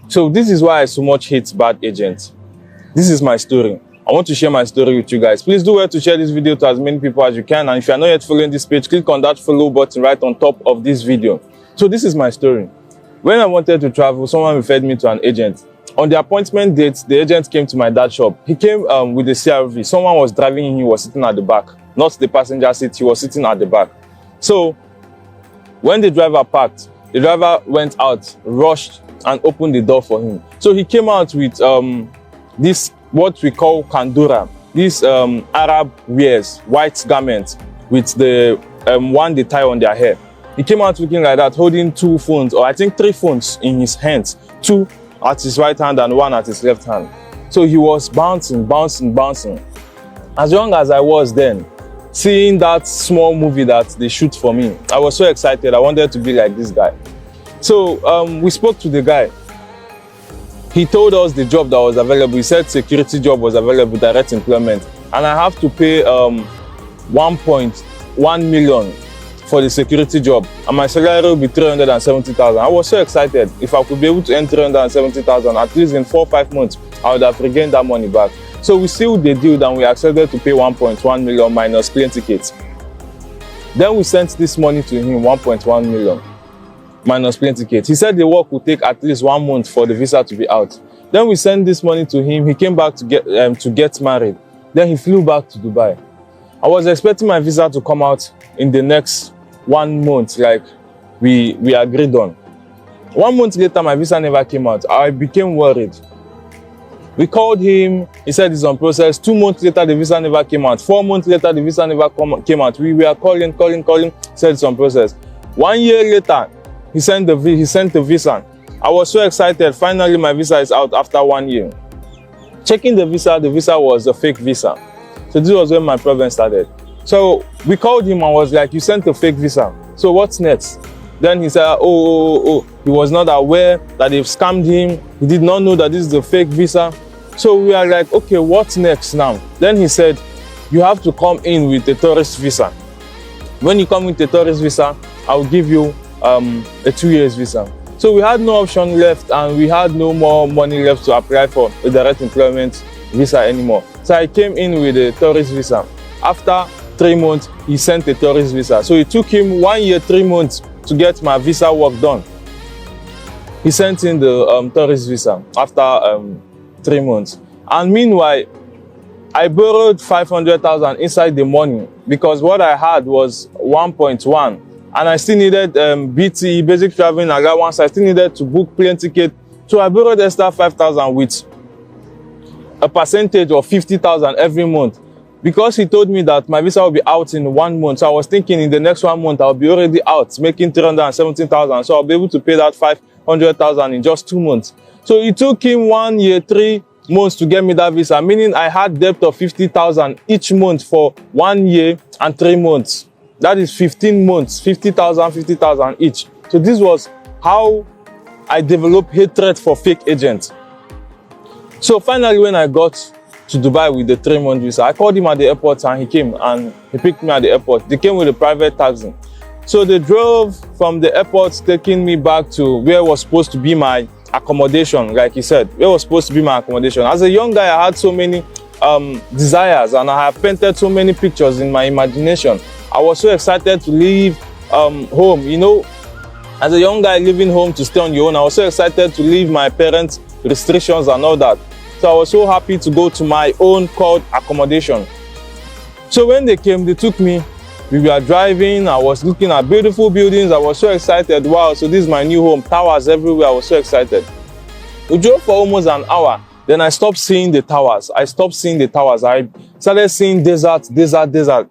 So this is why I so much hate bad agents. This is my story. I want to share my story with you guys. Please do well to share this video to as many people as you can. And if you are not yet following this page, click on that follow button right on top of this video. So this is my story. When I wanted to travel, someone referred me to an agent. On the appointment date, the agent came to my dad's shop. He came with a CRV. Someone was driving him, he was sitting at the back. Not the passenger seat, he was sitting at the back. So when the driver parked, the driver went out, rushed, and opened the door for him. So he came out with this, what we call kandura, these Arab wears, white garments with the one they tie on their hair. He came out looking like that, holding 2 phones, or I think 3 phones in his hands, 2 at his right hand and 1 at his left hand. So he was bouncing, bouncing, bouncing. As young as I was then, seeing that small movie that they shoot for me, I was so excited. I wanted to be like this guy. So we spoke to the guy. He told us the job that was available. He said security job was available, direct employment. And I have to pay 1.1 million for the security job. And my salary will be 370,000. I was so excited. If I could be able to earn 370,000, at least in 4 or 5 months, I would have regained that money back. So we sealed the deal and we accepted to pay 1.1 million minus plane tickets. Then we sent this money to him, 1.1 million. Minus plane ticket. He said the work would take at least 1 month for the visa to be out. Then we sent this money to him. He came back to get married. Then he flew back to Dubai. I was expecting my visa to come out in the next 1 month, like we agreed on. 1 month later, my visa never came out. I became worried. We called him. He said it's on process. 2 months later, the visa never came out. 4 months later, the visa never came out. We were calling. Said it's on process. 1 year later, he sent the visa. I was so excited. Finally, my visa is out after 1 year. Checking the visa was a fake visa. So this was when my problem started. So we called him and was like, you sent a fake visa. So what's next? Then he said, oh. He was not aware that they've scammed him. He did not know that this is a fake visa. So we are like, okay, what's next now? Then he said, you have to come in with a tourist visa. When you come with a tourist visa, I'll give you a 2 years visa. So we had no option left and we had no more money left to apply for a direct employment visa anymore. So I came in with a tourist visa. After 3 months, he sent a tourist visa. So it took him 1 year, 3 months to get my visa work done. He sent in the tourist visa after 3 months. And meanwhile, I borrowed 500,000 inside the money because what I had was 1.1. And I still needed BT, basic traveling allowance. I still needed to book plane ticket. So I borrowed extra 5,000 with a percentage of 50,000 every month. Because he told me that my visa will be out in 1 month. So I was thinking in the next 1 month, I'll be already out, making 317,000. So I'll be able to pay that 500,000 in just 2 months. So it took him 1 year, 3 months to get me that visa, meaning I had debt of 50,000 each month for 1 year and 3 months. That is 15 months, 50,000 each. So this was how I developed hatred for fake agents. So finally, when I got to Dubai with the 3-month visa, I called him at the airport and he came and he picked me at the airport. They came with a private taxi. So they drove from the airport, taking me back to where was supposed to be my accommodation, like he said, where was supposed to be my accommodation. As a young guy, I had so many desires and I have painted so many pictures in my imagination. I was so excited to leave home. You know, as a young guy leaving home to stay on your own, I was so excited to leave my parents' restrictions and all that. So I was so happy to go to my own called accommodation. So when they came, they took me. We were driving. I was looking at beautiful buildings. I was so excited. Wow, so this is my new home. Towers everywhere. I was so excited. We drove for almost an hour. Then I stopped seeing the towers. I started seeing desert.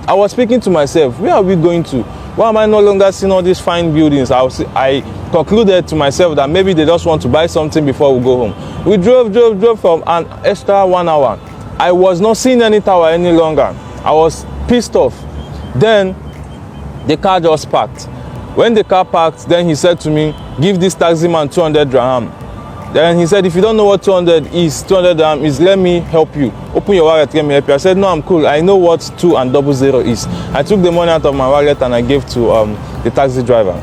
I was speaking to myself, where are we going to? Why am I no longer seeing all these fine buildings? I concluded to myself that maybe they just want to buy something before we go home. We drove for an extra 1 hour. I was not seeing any tower any longer. I was pissed off. Then the car just parked. When the car parked, then he said to me, give this taxi man 200 dirham. Then he said, if you don't know what 200 dirham is, let me help you. Open your wallet, let me help you. I said, no, I'm cool. I know what 2 and 00 is. I took the money out of my wallet and I gave to the taxi driver.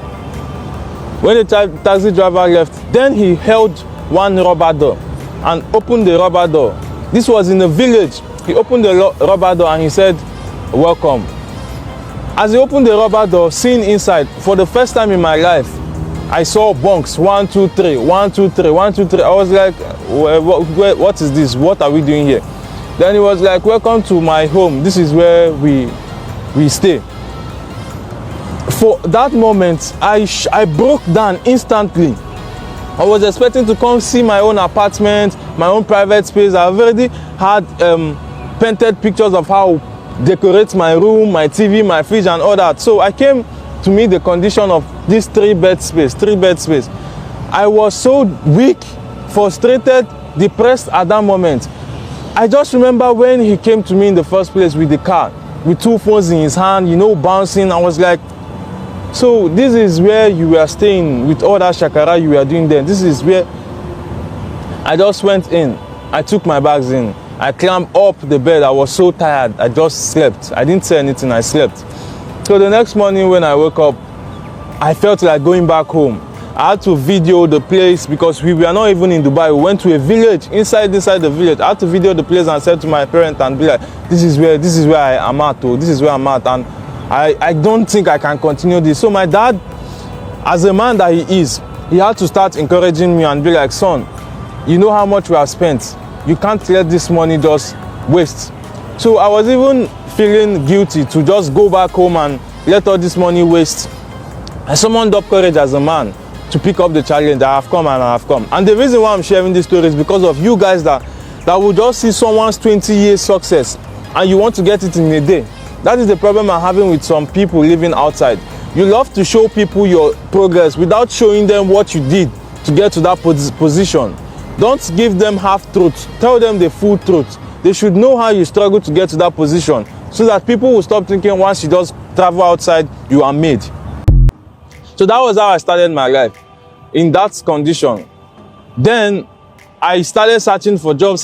When the taxi driver left, then he held one rubber door and opened the rubber door. This was in a village. He opened the rubber door and he said, "Welcome." As he opened the rubber door, seeing inside, for the first time in my life, I saw bunks, 1, 2, 3, 1, 2, 3, 1, 2, 3. I was like, what is this? What are we doing here? Then he was like, "Welcome to my home. This is where we stay." For that moment, I broke down instantly. I was expecting to come see my own apartment, my own private space. I've already had painted pictures of how decorate my room, my TV, my fridge and all that. So I came to meet the condition of this 3-bed space. I was so weak, frustrated, depressed at that moment. I just remember when he came to me in the first place with the car, with 2 phones in his hand, you know, bouncing. I was like, so this is where you were staying with all that shakara you were doing then. This is where I just went in. I took my bags in. I climbed up the bed. I was so tired. I just slept. I didn't say anything. I slept. So the next morning when I woke up, I felt like going back home. I had to video the place because we were not even in Dubai. We went to a village, inside the village. I had to video the place and said to my parents and be like, this is where I am at. Oh, this is where I'm at. And I don't think I can continue this. So my dad, as a man that he is, he had to start encouraging me and be like, "Son, you know how much we have spent. You can't let this money just waste." So I was even feeling guilty to just go back home and let all this money waste. I summoned up courage as a man to pick up the challenge. I have come and I have come. And the reason why I'm sharing this story is because of you guys that will just see someone's 20 years success and you want to get it in a day. That is the problem I'm having with some people living outside. You love to show people your progress without showing them what you did to get to that position. Don't give them half truth. Tell them the full truth. They should know how you struggle to get to that position so that people will stop thinking once you just travel outside, you are made. So that was how I started my life, in that condition. Then I started searching for job.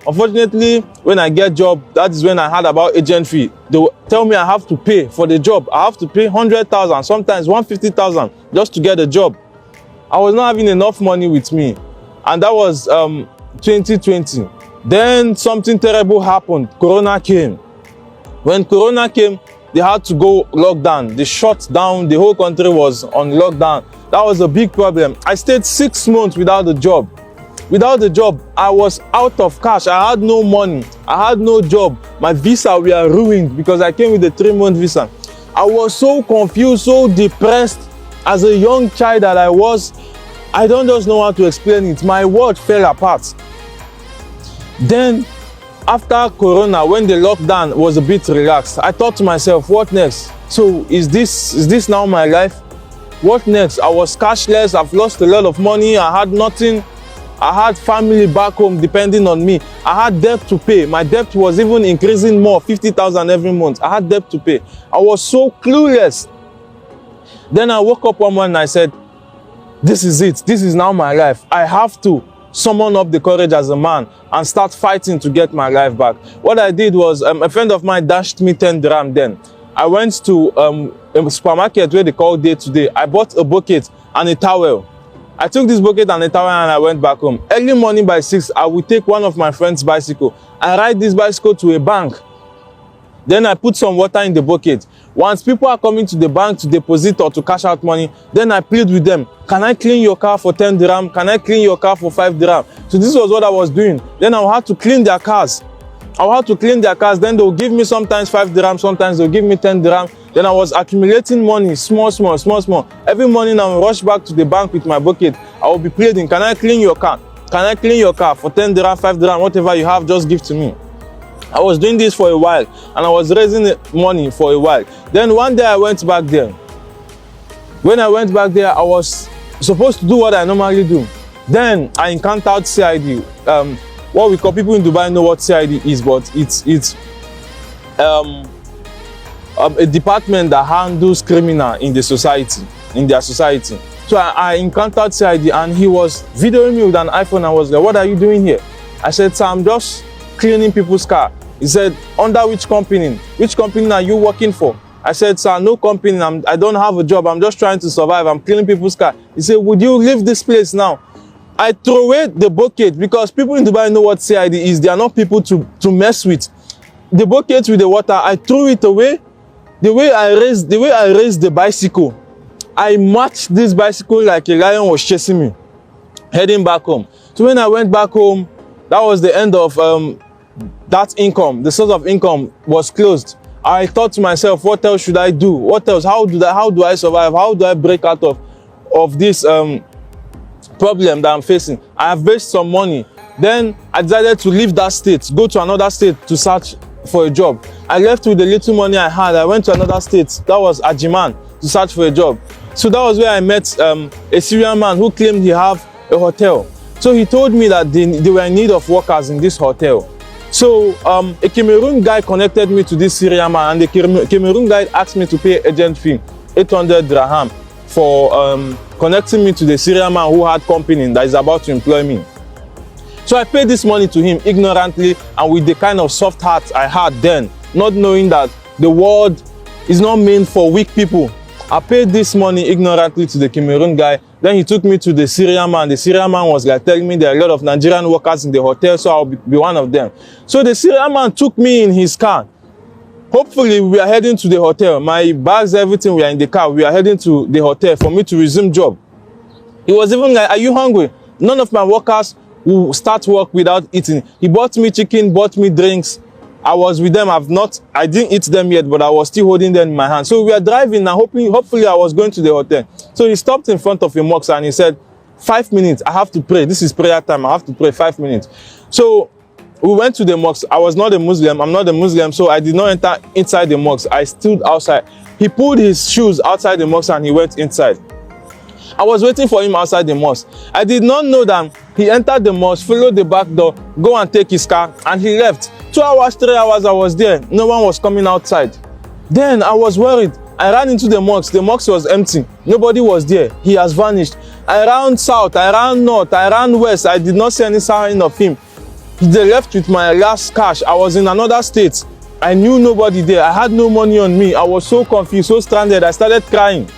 Unfortunately, when I get job, that is when I heard about agent fee. They will tell me I have to pay for the job. I have to pay 100,000, sometimes 150,000 just to get a job. I was not having enough money with me. And that was 2020. Then something terrible happened. Corona came. When Corona came, they had to go lockdown. They shut down. The whole country was on lockdown. That was a big problem. I stayed 6 months without a job. Without the job, I was out of cash. I had no money. I had no job. My visa were ruined because I came with a 3-month visa. I was so confused, so depressed. As a young child that I was, I don't just know how to explain it. My world fell apart. Then, after Corona, when the lockdown was a bit relaxed, I thought to myself, what next? So is this now my life? What next? I was cashless. I've lost a lot of money. I had nothing. I had family back home depending on me. I had debt to pay. My debt was even increasing more, 50,000 every month. I had debt to pay. I was so clueless. Then I woke up one morning and I said, this is it. This is now my life. I have to summon up the courage as a man and start fighting to get my life back. What I did was, a friend of mine dashed me 10 dirham then. I went to a supermarket where they call Day to Day. I bought a bucket and a towel. I took this bucket and a towel and I went back home. Early morning by 6, I would take one of my friend's bicycle and ride this bicycle to a bank. Then I put some water in the bucket. Once people are coming to the bank to deposit or to cash out money, then I plead with them. Can I clean your car for 10 dirham? Can I clean your car for 5 dirham? So this was what I was doing. Then I would have to clean their cars. Then they'll give me sometimes 5 dirham, sometimes they'll give me 10 dirham. Then I was accumulating money, small. Every morning I will rush back to the bank with my bucket. I will be pleading, can I clean your car? Can I clean your car for 10 dirham, 5 dirham, whatever you have, just give to me. I was doing this for a while and I was raising money for a while. Then one day I went back there. When I went back there, I was supposed to do what I normally do. Then I encountered CID. What we call, people in Dubai know what CID is, but it's a department that handles criminal in their society. So I encountered CID and he was videoing me with an iPhone. I was like, what are you doing here? I said, sir, I'm just cleaning people's car. He said, under which company? Which company are you working for? I said, sir, no company, I don't have a job, I'm just trying to survive, I'm cleaning people's car. He said, would you leave this place now? I throw away the bucket because people in Dubai know what CID is. They are not people to mess with. The bucket with the water, I threw it away. The way I raised the bicycle, I matched this bicycle like a lion was chasing me, heading back home. So when I went back home, that was the end of that income. The source of income was closed. I thought to myself, what else should I do? What else? How do I survive? How do I break out of this problem that I'm facing? I have raised some money. Then I decided to leave that state, go to another state to search for a job. I left with the little money I had. I went to another state, that was Ajiman, to search for a job. So that was where I met a Syrian man who claimed he have a hotel. So he told me that they were in need of workers in this hotel. So a Cameroon guy connected me to this Syrian man, and the Cameroon guy asked me to pay agent fee, 800 dirham, for connecting me to the Syrian man who had company that is about to employ me. So I paid this money to him ignorantly and with the kind of soft heart I had then, not knowing that the world is not meant for weak people. I paid this money ignorantly to the Cameroon guy. Then he took me to the Syrian man. The Syrian man was like telling me there are a lot of Nigerian workers in the hotel, so I'll be one of them. So the Syrian man took me in his car. Hopefully, we are heading to the hotel. My bags, everything, we are in the car. We are heading to the hotel for me to resume job. He was even like, are you hungry? None of my workers will start work without eating. He bought me chicken, bought me drinks. I was with them. I didn't eat them yet, but I was still holding them in my hand. So we are driving now, hopefully I was going to the hotel. So he stopped in front of a mosque and he said, 5 minutes, I have to pray. This is prayer time. I have to pray 5 minutes. So we went to the mosque. I was not a Muslim. I'm not a Muslim, so I did not enter inside the mosque. I stood outside. He pulled his shoes outside the mosque and he went inside. I was waiting for him outside the mosque. I did not know that he entered the mosque, followed the back door, go and take his car, and he left. 2 hours, 3 hours, I was there. No one was coming outside. Then I was worried. I ran into the mosque. The mosque was empty. Nobody was there. He has vanished. I ran south, I ran north, I ran west. I did not see any sign of him. They left with my last cash. I was in another state. I knew nobody there. I had no money on me. I was so confused, so stranded. I started crying.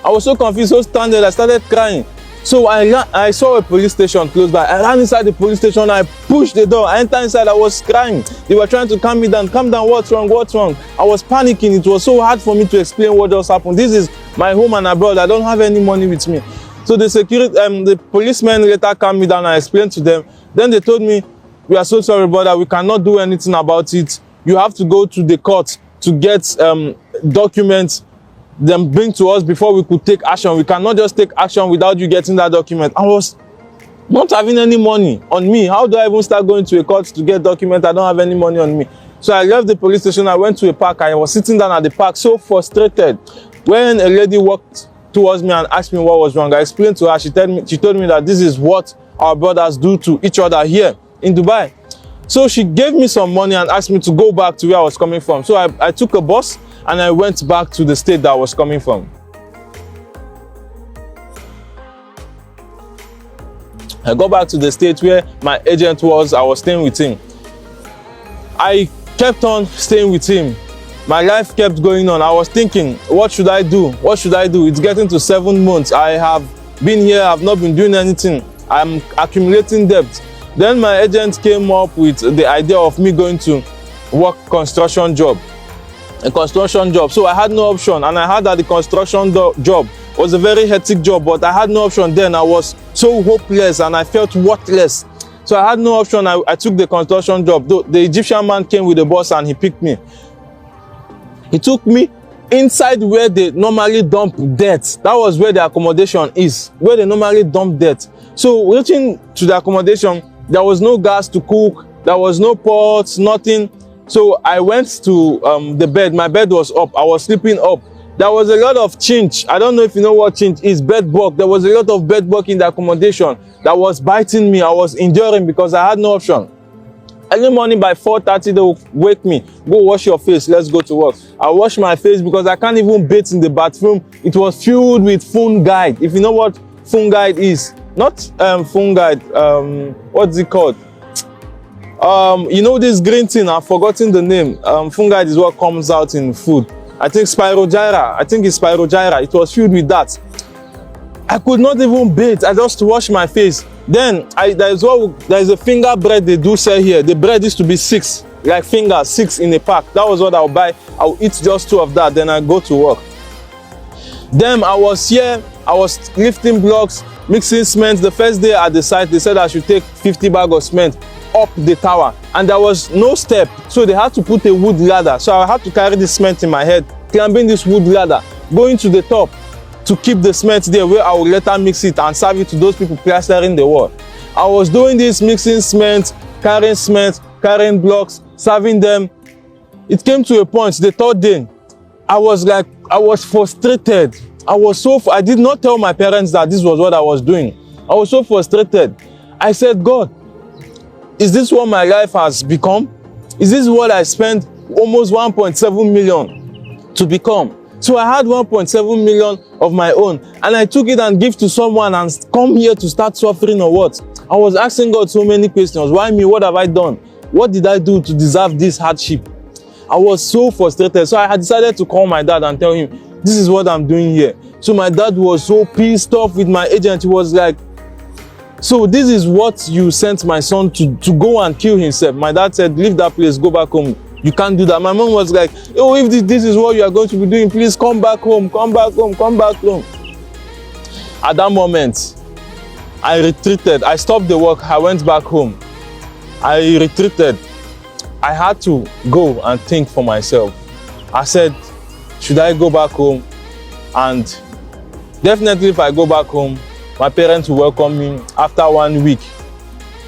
I was so confused, so stranded. I started crying. So I saw a police station close by. I ran inside the police station. I pushed the door. I entered inside. I was crying. They were trying to calm me down. Calm down. What's wrong? What's wrong? I was panicking. It was so hard for me to explain what just happened. This is my home and abroad. I don't have any money with me. So the policemen later calmed me down. I explained to them. Then they told me, we are so sorry, brother. We cannot do anything about it. You have to go to the court to get documents, then bring to us before we could take action. We cannot just take action without you getting that document. I was not having any money on me. How do I even start going to a court to get documents? I don't have any money on me. So I left the police station. I went to a park. I was sitting down at the park, so frustrated. When a lady walked towards me and asked me what was wrong, I explained to her. She told me that this is what our brothers do to each other here in Dubai. So she gave me some money and asked me to go back to where I was coming from. So I took a bus and I went back to the state that I was coming from. I got back to the state where my agent was. I was staying with him. I kept on staying with him. My life kept going on. I was thinking, what should I do? What should I do? It's getting to 7 months. I have been here. I've not been doing anything. I'm accumulating debt. Then my agent came up with the idea of me going to work construction job. A construction job. So I had no option, and I heard that the construction job was a very hectic job, but I had no option then. I was so hopeless and I felt worthless. So I had no option. I took the construction job. The Egyptian man came with the bus and he picked me. He took me inside where they normally dump dirt. That was where the accommodation is, where they normally dump dirt. So reaching to the accommodation, there was no gas to cook. There was no pots, nothing. So I went to the bed. My bed was up. I was sleeping up. There was a lot of chinch. I don't know if you know what chinch is. Bed bug. There was a lot of bed bug in the accommodation that was biting me. I was enduring because I had no option. Early morning by 4:30, they will wake me. Go wash your face. Let's go to work. I wash my face because I can't even bathe in the bathroom. It was filled with fungicide. If you know what fungicide is, not fungicide. What's it called? You know this green thing, I've forgotten the name. Fungicide is what comes out in food. I think Spirogyra. I think it's Spirogyra. It was filled with that. I could not even bathe. I just washed my face. Then there's a finger bread they do sell here. The bread used to be 6, like fingers, 6 in a pack. That was what I'll buy. I'll eat just 2 of that. Then I go to work. Then I was here. I was lifting blocks, mixing cement. The first day at the site, they said I should take 50 bags of cement up the tower, and there was no step, so they had to put a wood ladder. So I had to carry the cement in my head, climbing this wood ladder, going to the top to keep the cement there, where I would later mix it and serve it to those people plastering the wall. I was doing this, mixing cement, carrying blocks, serving them. It came to a point, the third day, I was frustrated. I did not tell my parents that this was what I was doing. I was so frustrated. I said, God, is this what my life has become? Is this what I spent almost 1.7 million to become? So I had 1.7 million of my own, and I took it and gave to someone and come here to start suffering or what? I was asking God so many questions. Why me? What have I done? What did I do to deserve this hardship? I was so frustrated. So I had decided to call my dad and tell him, this is what I'm doing here. So my dad was so pissed off with my agent. He was like, so this is what you sent my son to go and kill himself. My dad said, leave that place, go back home. You can't do that. My mom was like, oh, if this is what you are going to be doing, please come back home, come back home, come back home. At that moment, I retreated. I stopped the work. I went back home. I retreated. I had to go and think for myself. I said, should I go back home? And definitely if I go back home, my parents will welcome me. After 1 week,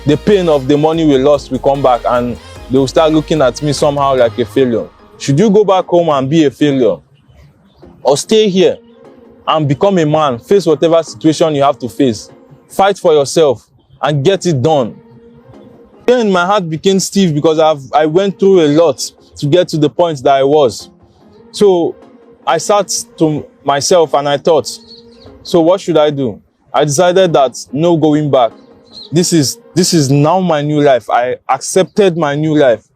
the pain of the money we lost will come back, and they will start looking at me somehow like a failure. Should you go back home and be a failure? Or stay here and become a man, face whatever situation you have to face, fight for yourself and get it done? Then my heart became stiff because I went through a lot to get to the point that I was. So I sat to myself and I thought, so what should I do? I decided that no going back. This is now my new life. I accepted my new life.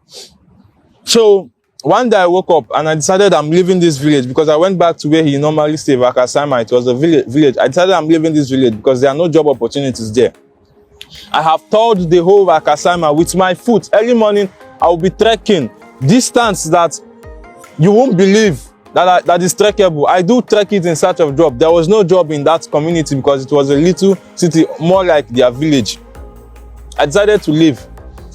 So one day I woke up and I decided I'm leaving this village, because I went back to where he normally stayed, Vakasama. It was a village. I decided I'm leaving this village because there are no job opportunities there. I have toured the whole Vakasama with my foot. Early morning, I will be trekking distance that you won't believe that is trekkable. I do trek it in search of job. There was no job in that community because it was a little city, more like their village. I decided to leave.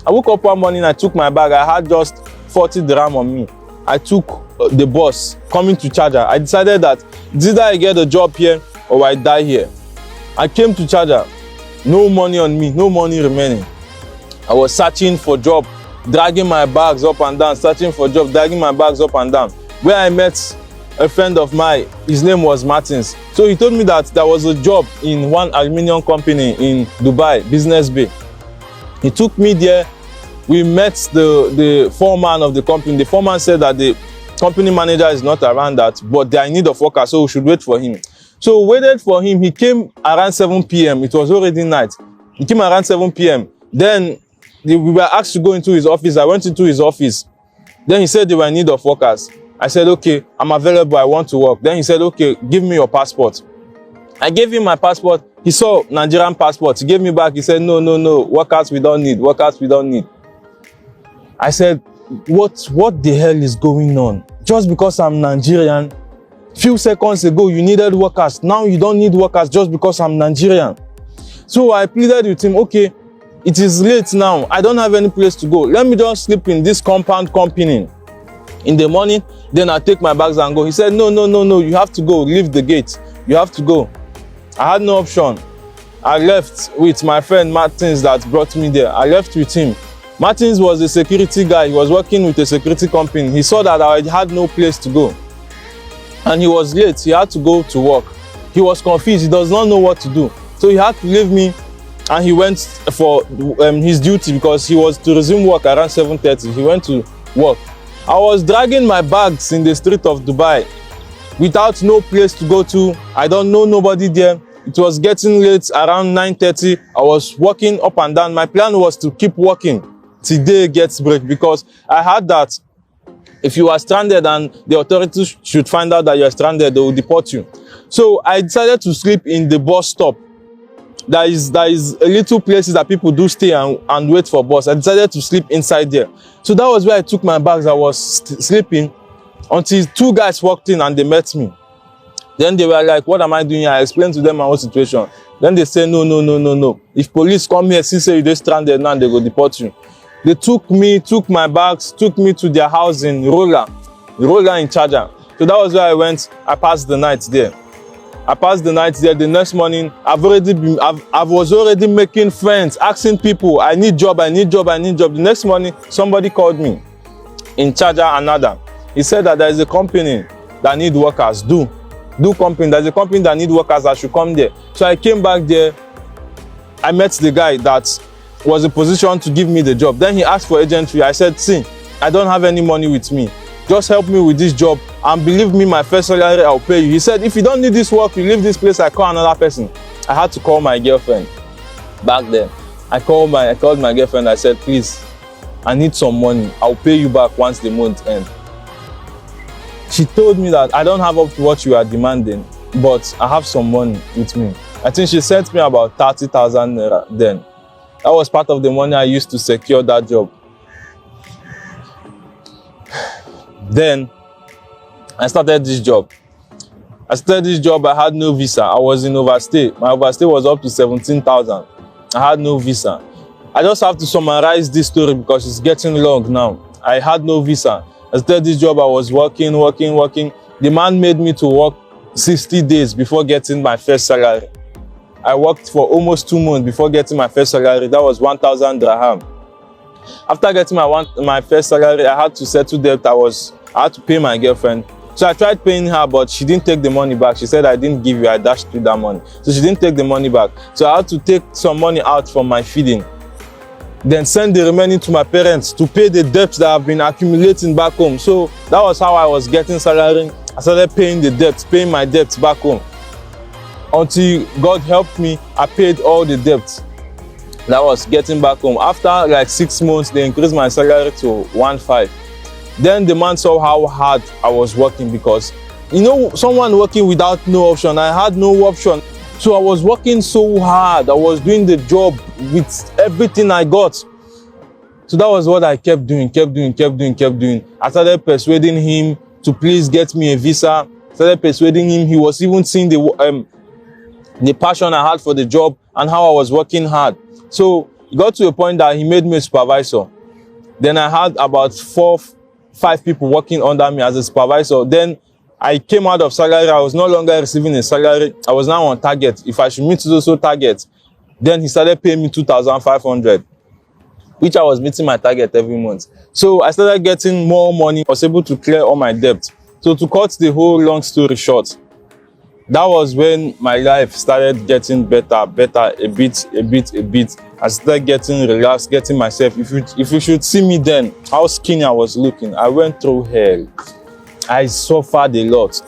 I woke up one morning, I took my bag. I had just 40 dirham on me. I took the bus coming to Charger. I decided that either I get a job here or I die here. I came to Charger. No money on me, no money remaining. I was searching for job, dragging my bags up and down, searching for job, dragging my bags up and down. Where I met a friend of mine, his name was Martins. So he told me that there was a job in one aluminium company in Dubai, Business Bay. He took me there. We met the foreman of the company. The foreman said that the company manager is not around, that, but they are in need of workers, so we should wait for him. So we waited for him. He came around 7 p.m. It was already night. He came around 7 p.m. Then we were asked to go into his office. I went into his office. Then he said they were in need of workers. I said, okay, I'm available. I want to work. Then he said, okay, give me your passport. I gave him my passport. He saw Nigerian passport. He gave me back. He said, no, workers we don't need. Workers we don't need. I said, what the hell is going on? Just because I'm Nigerian, few seconds ago you needed workers. Now you don't need workers just because I'm Nigerian. So I pleaded with him, okay, it is late now. I don't have any place to go. Let me just sleep in this compound company. In the morning, then I take my bags and go. He said, no, you have to go. Leave the gate. You have to go. I had no option. I left with my friend Martins that brought me there. I left with him. Martins was a security guy. He was working with a security company. He saw that I had no place to go. And he was late. He had to go to work. He was confused. He does not know what to do. So he had to leave me, and he went for his duty because he was to resume work around 7:30. He went to work. I was dragging my bags in the street of Dubai without no place to go to. I don't know nobody there. It was getting late, around 9:30. I was walking up and down. My plan was to keep walking till day gets break, because I heard that If you are stranded and the authorities should find out that you are stranded, they will deport you. So I decided to sleep in the bus stop. There is a little places that people do stay and wait for bus. I decided to sleep inside there. So that was where I took my bags. I was sleeping until two guys walked in and they met me. Then they were like, what am I doing here? I explained to them my whole situation. Then they say, no. If police come here, see say you're stranded now, they go deport you. They took my bags, took me to their house in Rola in Charger. So that was where I went. I passed the night there. The next morning, I was already making friends, asking people, I need job. The next morning, somebody called me in Charger, another. He said that there is a company that need workers. There's a company that need workers. I should come there. So I came back there. I met the guy that was in position to give me the job. Then he asked for agent fee. I said, see, I don't have any money with me. Just help me with this job and believe me, my first salary I'll pay you. He said, if you don't need this work, you leave this place, I call another person. I had to call my girlfriend back then. I called my girlfriend. I said, please, I need some money. I'll pay you back once the month ends. She told me that I don't have up to what you are demanding, but I have some money with me. I think she sent me about 30,000 naira then. That was part of the money I used to secure that job. Then I started this job. I had no visa. I was in overstay. My overstay was up to 17,000. I had no visa. I just have to summarize this story because it's getting long now. I had no visa. I started this job. I was working. The man made me to work 60 days before getting my first salary. I worked for almost 2 months before getting my first salary. That was 1,000 dirham. After getting my first salary, I had to settle debt. I had to pay my girlfriend. So I tried paying her, but she didn't take the money back. She said, I didn't give you, I dashed you that money. So she didn't take the money back. So I had to take some money out from my feeding, then send the remaining to my parents to pay the debts that have been accumulating back home. So that was how I was getting salary. I started paying my debts back home. Until God helped me, I paid all the debts that was getting back home. After like 6 months, they increased my salary to 1.5. Then the man saw how hard I was working because, someone working without no option, I had no option. So I was working so hard. I was doing the job with everything I got. So that was what I kept doing. I started persuading him to please get me a visa. Started persuading him. He was even seeing the passion I had for the job and how I was working hard. So it got to a point that he made me a supervisor. Then I had about 4-5 people working under me as a supervisor. Then I came out of salary. I was no longer receiving a salary. I was now on target. If I should meet those targets, then he started paying me 2,500, which I was meeting my target every month. So I started getting more money. I was able to clear all my debt. So to cut the whole long story short, that was when my life started getting better, a bit. I started getting relaxed, getting myself. If you should see me then, how skinny I was looking. I went through hell. I suffered a lot.